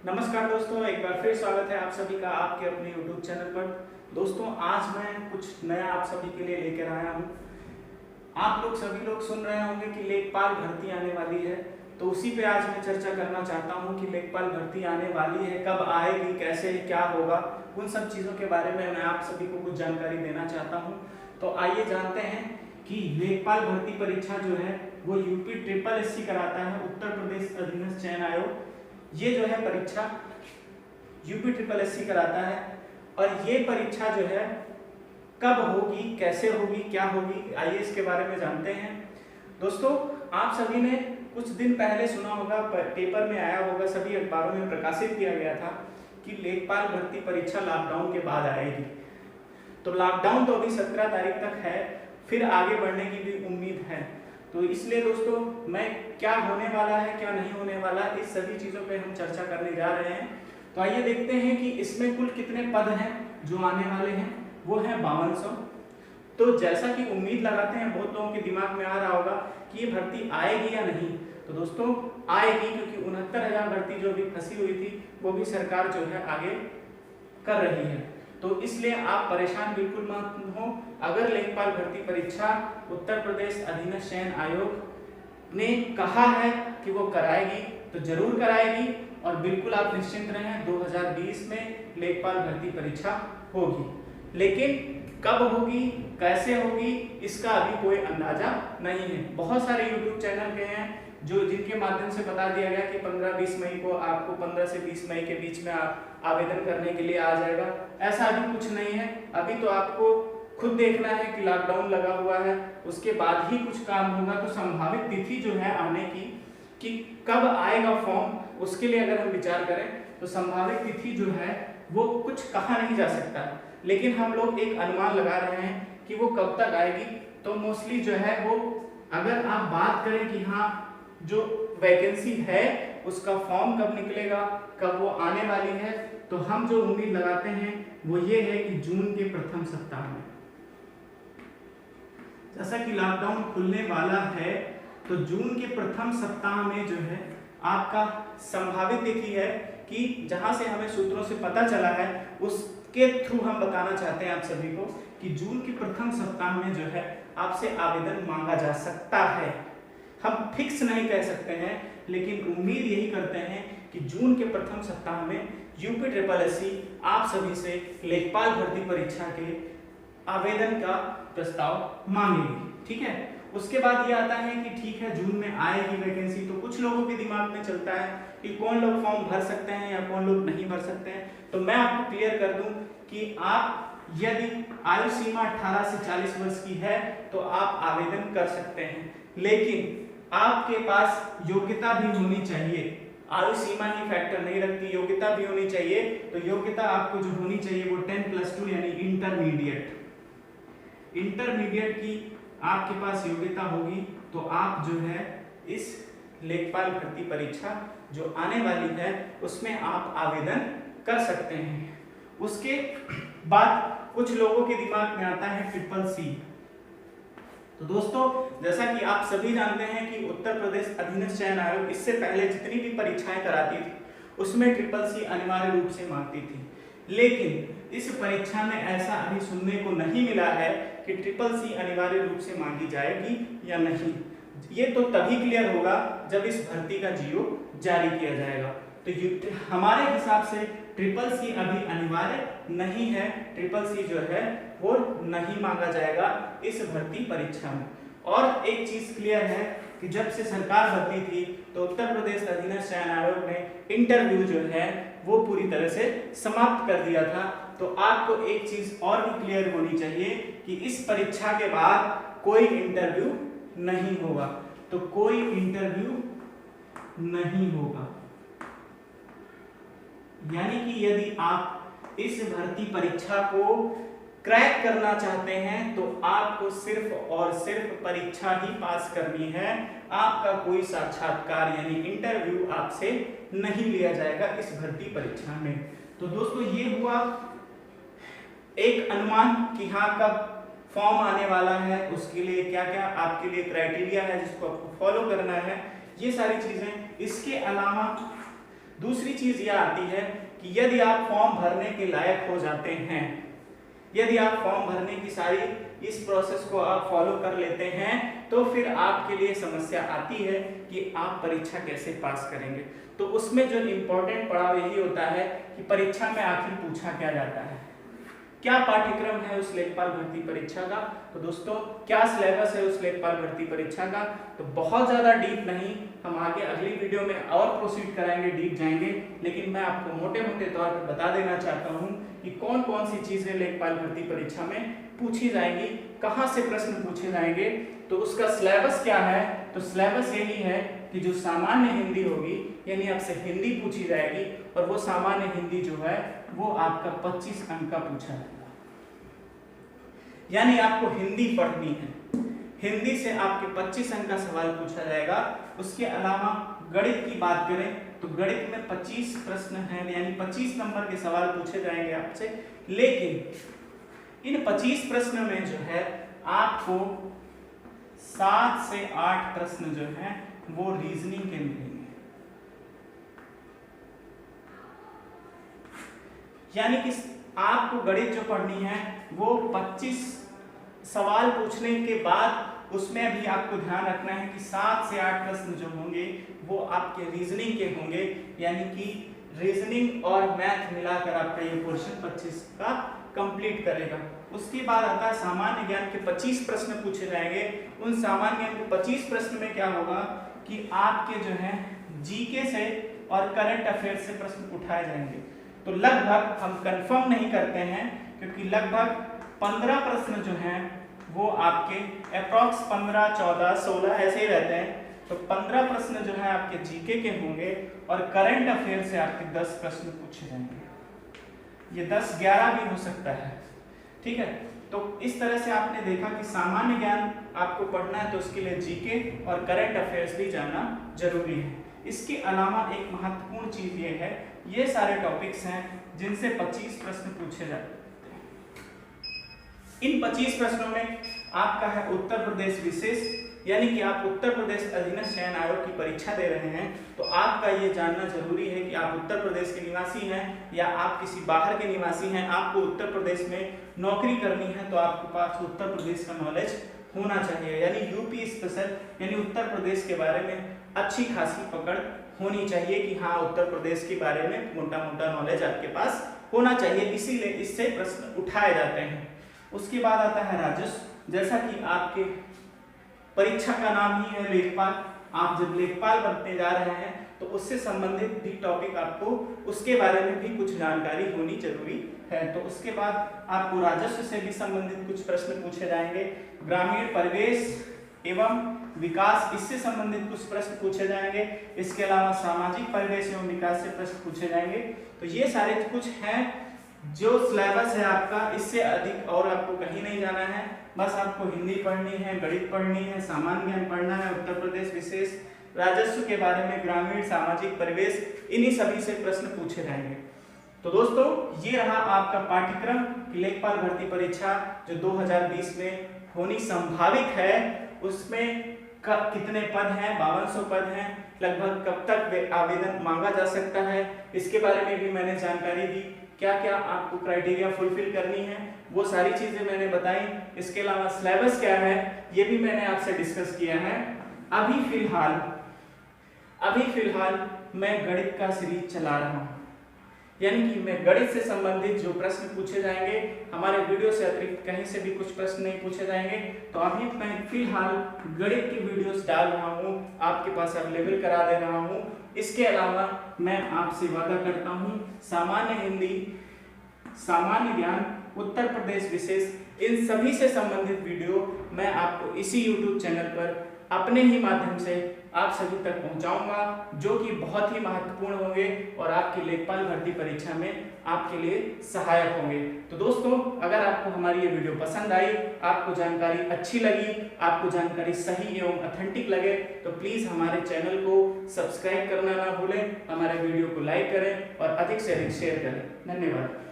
नमस्कार दोस्तों, एक बार फिर स्वागत है आप सभी का आपके अपने YouTube चैनल पर। दोस्तों, आज मैं कुछ नया आप सभी के लिए लेकर आया हूँ। आप लोग सभी लोग सुन रहे होंगे कि लेखपाल भर्ती आने वाली है, तो उसी पे आज मैं चर्चा करना चाहता हूँ कि लेखपाल भर्ती आने वाली है, कब आएगी, कैसे, क्या होगा, उन सब चीज़ों के बारे में मैं आप सभी को कुछ जानकारी देना चाहता हूँ। तो आइए जानते हैं कि लेखपाल भर्ती परीक्षा जो है वो यूपी SSS कराता है, उत्तर प्रदेश अधीनस्थ चयन आयोग। ये जो है परीक्षा यूपी SSS कराता है और ये परीक्षा जो है कब होगी, कैसे होगी, क्या होगी, आइए इसके बारे में जानते हैं। दोस्तों, आप सभी ने कुछ दिन पहले सुना होगा, पेपर में आया होगा, सभी अखबारों में प्रकाशित किया गया था कि लेखपाल भर्ती परीक्षा लॉकडाउन के बाद आएगी। तो लॉकडाउन तो अभी 17 तारीख तक है, फिर आगे बढ़ने की भी उम्मीद है। तो इसलिए दोस्तों, मैं क्या होने वाला है, क्या नहीं होने वाला, इस सभी चीज़ों पे हम चर्चा करने जा रहे हैं। तो आइए देखते हैं कि इसमें कुल कितने पद हैं जो आने वाले हैं। वो हैं 5200। तो जैसा कि उम्मीद लगाते हैं, बहुत लोगों के दिमाग में आ रहा होगा कि ये भर्ती आएगी या नहीं। तो दोस्तों, आएगी, क्योंकि 69,000 भर्ती जो अभी फंसी हुई थी वो भी सरकार जो है आगे कर रही है। तो इसलिए आप परेशान बिल्कुल मत हो। अगर लेखपाल भर्ती परीक्षा उत्तर प्रदेश अधीनस्थ चयन आयोग ने कहा है कि वो कराएगी तो जरूर कराएगी, और बिल्कुल आप निश्चिंत रहें, 2020 में लेखपाल भर्ती परीक्षा होगी। लेकिन कब होगी, कैसे होगी, इसका अभी कोई अंदाजा नहीं है। बहुत सारे YouTube चैनल के हैं जिनके माध्यम से बता दिया गया कि 15-20 मई को आपको 15 से 20 मई के बीच में आवेदन करने के लिए आ जाएगा। ऐसा अभी कुछ नहीं है। अभी तो आपको खुद देखना है कि लॉकडाउन लगा हुआ है, उसके बाद ही कुछ काम होगा। तो संभावित तिथि जो है आने की, कि कब आएगा फॉर्म, उसके लिए अगर हम विचार करें तो संभावित तिथि जो है वो कुछ कहा नहीं जा सकता, लेकिन हम लोग एक अनुमान लगा रहे हैं कि वो कब तक आएगी। तो मोस्टली जो है वो, अगर आप बात करें कि हाँ जो वैकेंसी है उसका फॉर्म कब निकलेगा, कब वो आने वाली है, तो हम जो उम्मीद लगाते हैं वो ये है कि जून के प्रथम सप्ताह में। जैसा कि लॉकडाउन खुलने वाला है, तो जून के प्रथम सप्ताह में जो है आपका संभावित तिथि है, कि जहां से हमें सूत्रों से पता चला है उसके थ्रू हम बताना चाहते हैं आप सभी को कि जून के प्रथम सप्ताह में जो है आपसे आवेदन मांगा जा सकता है। हम फिक्स नहीं कह सकते हैं, लेकिन उम्मीद यही करते हैं कि जून के प्रथम सप्ताह में यूपी SSS आप सभी से लेखपाल भर्ती परीक्षा के आवेदन का प्रस्ताव मांगेगी। ठीक है, उसके बाद ये आता है कि ठीक है, जून में आएगी वैकेंसी, तो कुछ लोगों के दिमाग में चलता है कि कौन लोग फॉर्म भर सकते हैं या कौन लोग नहीं भर सकते हैं। तो मैं आपको क्लियर कर दूं कि आप यदि आयु सीमा 18 से 40 वर्ष की है तो आप आवेदन कर सकते हैं, लेकिन आपके पास योग्यता भी होनी चाहिए। आयु सीमा ही फैक्टर नहीं रखती, योग्यता भी होनी चाहिए। तो योग्यता आपको जो होनी चाहिए वो 10+2 यानी इंटरमीडिएट की आपके पास योग्यता होगी, तो आप जो है इस लेखपाल भर्ती परीक्षा जो आने वाली है उसमें आप आवेदन कर सकते हैं। उसके बाद कुछ लोगों के दिमाग में आता है SSS। तो दोस्तों, जैसा कि आप सभी जानते हैं कि उत्तर प्रदेश अधीनस्थ चयन आयोग इससे पहले जितनी भी परीक्षाएं कराती थी उसमें SSS अनिवार्य रूप से मांगती थी, लेकिन इस परीक्षा में ऐसा अभी सुनने को नहीं मिला है कि SSS अनिवार्य रूप से मांगी जाएगी या नहीं। ये तो तभी क्लियर होगा जब इस भर्ती का जीओ जारी किया जाएगा। तो हमारे हिसाब से SSS अभी अनिवार्य नहीं है, SSS जो है वो नहीं मांगा जाएगा इस भर्ती परीक्षा में। और एक चीज क्लियर है कि जब से सरकार बदली थी तो उत्तर प्रदेश अधीनस्थ चयन आयोग ने इंटरव्यू जो है वो पूरी तरह से समाप्त कर दिया था। तो आपको एक चीज और भी क्लियर होनी चाहिए कि इस परीक्षा के बाद कोई इंटरव्यू नहीं होगा। तो कोई इंटरव्यू नहीं होगा, यानी कि यदि आप इस भर्ती परीक्षा को क्रैक करना चाहते हैं तो आपको सिर्फ और सिर्फ परीक्षा ही पास करनी है। आपका कोई साक्षात्कार यानी इंटरव्यू आपसे नहीं लिया जाएगा इस भर्ती परीक्षा में। तो दोस्तों, ये हुआ एक अनुमान कि हाँ कब फॉर्म आने वाला है, उसके लिए क्या क्या आपके लिए क्राइटेरिया है जिसको आपको फॉलो करना है, ये सारी चीजें। इसके अलावा दूसरी चीज यह आती है कि यदि आप फॉर्म भरने के लायक हो जाते हैं, यदि आप फॉर्म भरने की सारी इस प्रोसेस को आप फॉलो कर लेते हैं, तो फिर आपके लिए समस्या आती है कि आप परीक्षा कैसे पास करेंगे। तो उसमें जो इम्पोर्टेंट पड़ाव यही होता है कि परीक्षा में आखिर पूछा क्या जाता है, क्या पाठ्यक्रम है उस लेखपाल भर्ती परीक्षा का। तो दोस्तों क्या सिलेबस है उस लेखपाल भर्ती परीक्षा का। तो बहुत ज्यादा डीप नहीं, हम आगे अगली वीडियो में और प्रोसीड कराएंगे, डीप जाएंगे, लेकिन मैं आपको मोटे मोटे तौर पर बता देना चाहता हूं कि कौन कौन सी चीजें लेखपाल भर्ती परीक्षा में पूछी जाएंगी, कहां से प्रश्न पूछे जाएंगे, तो उसका सिलेबस क्या है। तो सिलेबस यही है कि जो सामान्य हिंदी होगी, यानी आपसे हिंदी पूछी जाएगी, और वो सामान्य हिंदी जो है वो आपका 25 अंक का पूछा जाएगा, यानी आपको हिंदी पढ़नी है, हिंदी से आपके 25 अंक का सवाल पूछा जाएगा। उसके अलावा गणित की बात करें तो गणित में 25 प्रश्न हैं, यानी 25 नंबर के सवाल पूछे जाएंगे आपसे, लेकिन इन 25 प्रश्न में जो है आपको 7 से 8 प्रश्न जो हैं वो रीजनिंग के मिलेंगे, यानी कि आपको गणित जो पढ़नी है वो 25 सवाल पूछने के बाद उसमें भी आपको ध्यान रखना है कि 7 से 8 प्रश्न जो होंगे वो आपके रीजनिंग के होंगे, यानी कि रीजनिंग और मैथ मिलाकर आपका ये पोर्शन 25 का कंप्लीट करेगा। उसके बाद आता है सामान्य ज्ञान के 25 प्रश्न पूछे जाएंगे। उन सामान्य ज्ञान के 25 प्रश्न में क्या होगा कि आपके जो है जीके से और करंट अफेयर्स से प्रश्न उठाए जाएंगे। तो लगभग हम कंफर्म नहीं करते हैं, क्योंकि लगभग 15 प्रश्न जो हैं वो आपके अप्रॉक्स 15, 14, 16 ऐसे ही रहते हैं। तो 15 प्रश्न जो है आपके जीके के होंगे और करंट अफेयर से आपके 10 प्रश्न पूछे जाएंगे, ये 10, 11 भी हो सकता है, ठीक है। तो इस तरह से आपने देखा कि सामान्य ज्ञान आपको पढ़ना है तो उसके लिए जीके और करंट अफेयर्स भी जानना जरूरी है। इसके अलावा एक महत्वपूर्ण चीज ये है, ये सारे टॉपिक्स हैं जिनसे 25 प्रश्न पूछे जाते हैं। इन 25 प्रश्नों में आपका है उत्तर प्रदेश विशेष, यानी कि आप उत्तर प्रदेश अधीनस्थ चयन आयोग की परीक्षा दे रहे हैं, तो आपका ये जानना जरूरी है कि आप उत्तर प्रदेश के निवासी हैं या आप किसी बाहर के निवासी हैं, आपको उत्तर प्रदेश में नौकरी करनी है, तो आपके पास उत्तर प्रदेश का नॉलेज होना चाहिए, यानी यूपी स्पेशल, यानी उत्तर प्रदेश के बारे में अच्छी खासी पकड़ होनी चाहिए कि हाँ उत्तर प्रदेश के बारे में मोटा मोटा नॉलेज आपके पास होना चाहिए, इसीलिए इससे प्रश्न उठाए जाते हैं। उसके बाद आता है राजस्व। जैसा कि आपके परीक्षा का नाम ही है लेखपाल, आप जब लेखपाल बनने जा रहे हैं तो उससे संबंधित भी टॉपिक आपको उसके बारे में भी कुछ जानकारी होनी जरूरी है। तो उसके बाद आपको राजस्व से भी संबंधित कुछ प्रश्न पूछे जाएंगे, ग्रामीण परिवेश एवं विकास इससे संबंधित कुछ प्रश्न पूछे जाएंगे, इसके अलावा सामाजिक परिवेश एवं विकास से प्रश्न पूछे जाएंगे। तो ये सारे कुछ हैं जो सिलेबस है आपका, इससे अधिक और आपको कहीं नहीं जाना है, बस आपको हिंदी पढ़नी है, गणित पढ़नी है, सामान्य ज्ञान पढ़ना है, उत्तर प्रदेश विशेष, राजस्व के बारे में, ग्रामीण, सामाजिक परिवेश, इन्हीं सभी से प्रश्न पूछे जाएंगे। तो दोस्तों ये रहा आपका पाठ्यक्रम कि लेखपाल भर्ती परीक्षा जो 2020 में होनी संभावित है, उसमें कितने पद हैं, 5200 पद हैं, लगभग कब तक आवेदन मांगा जा सकता है, इसके बारे में भी मैंने जानकारी दी, क्या क्या आपको क्राइटेरिया फुलफिल करनी है वो सारी चीजें मैंने बताई। इसके अलावा सिलेबस क्या है ये भी मैंने आपसे डिस्कस किया है। अभी फिलहाल मैं गणित का सीरीज चला रहा हूँ, यानी कि मैं गणित से संबंधित जो प्रश्न पूछे जाएंगे हमारे वीडियो से अतिरिक्त कहीं से भी कुछ प्रश्न नहीं पूछे जाएंगे, तो अभी मैं फिलहाल गणित की वीडियोस डाल रहा हूँ, आपके पास अवेलेबल करा दे रहा हूँ। इसके अलावा मैं आपसे वादा करता हूँ सामान्य हिंदी, सामान्य ज्ञान, उत्तर प्रदेश विशेष, इन सभी से संबंधित वीडियो मैं आपको इसी YouTube चैनल पर अपने ही माध्यम से आप सभी तक पहुंचाऊंगा, जो कि बहुत ही महत्वपूर्ण होंगे और आपकी लेखपाल भर्ती परीक्षा में आपके लिए सहायक होंगे। तो दोस्तों अगर आपको हमारी ये वीडियो पसंद आई, आपको जानकारी अच्छी लगी, आपको जानकारी सही एवं ऑथेंटिक लगे, तो प्लीज हमारे चैनल को सब्सक्राइब करना ना भूलें, हमारे वीडियो को लाइक करें और अधिक से अधिक शेयर करें। धन्यवाद।